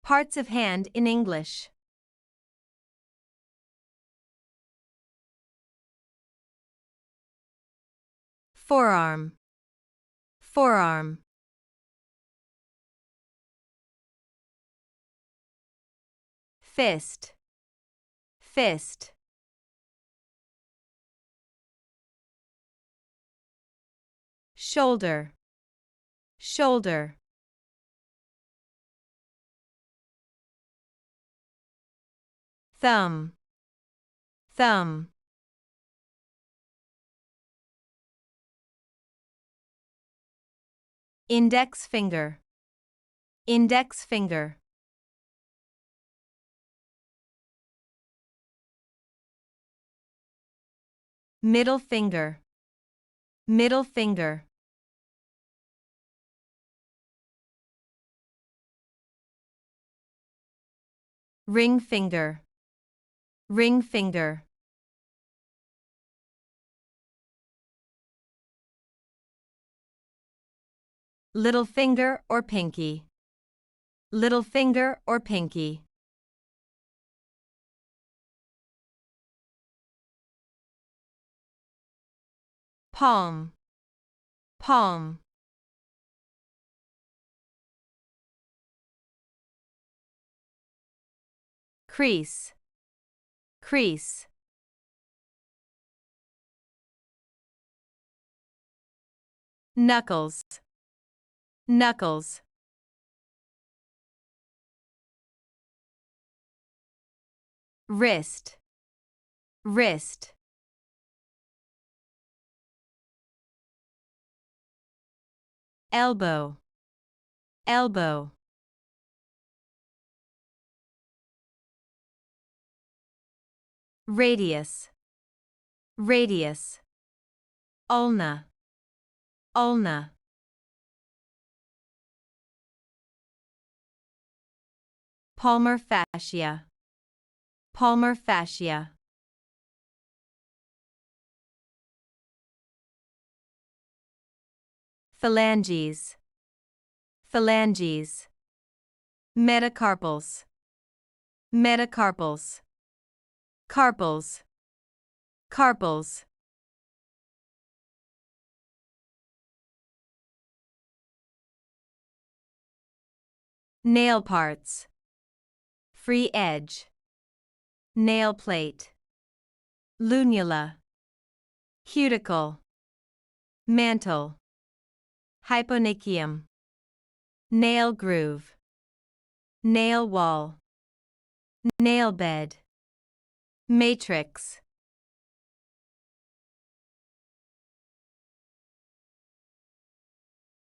Parts of hand in English. Forearm. Forearm. Fist. Fist. Shoulder. Shoulder. Thumb. Thumb. Index finger. Index finger. Middle finger. Middle finger. Ring finger. Ring finger. Little finger or pinky. Little finger or pinky. Palm. Palm. Crease. Crease. Knuckles. Knuckles. Wrist. Wrist. Elbow. Elbow. Radius. Radius. Ulna. Ulna. Palmar fascia. Palmar fascia. Phalanges. Phalanges. Metacarpals. Metacarpals. Carpals. Carpals. Nail parts. Free edge. Nail plate. Lunula. Cuticle. Mantle. Hyponychium. Nail groove. Nail wall. Nail bed. Matrix.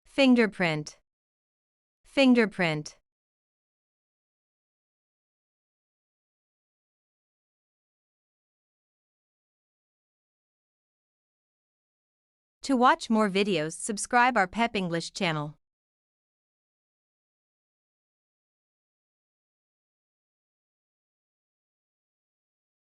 Fingerprint. Fingerprint. To watch more videos, subscribe our PEP English channel.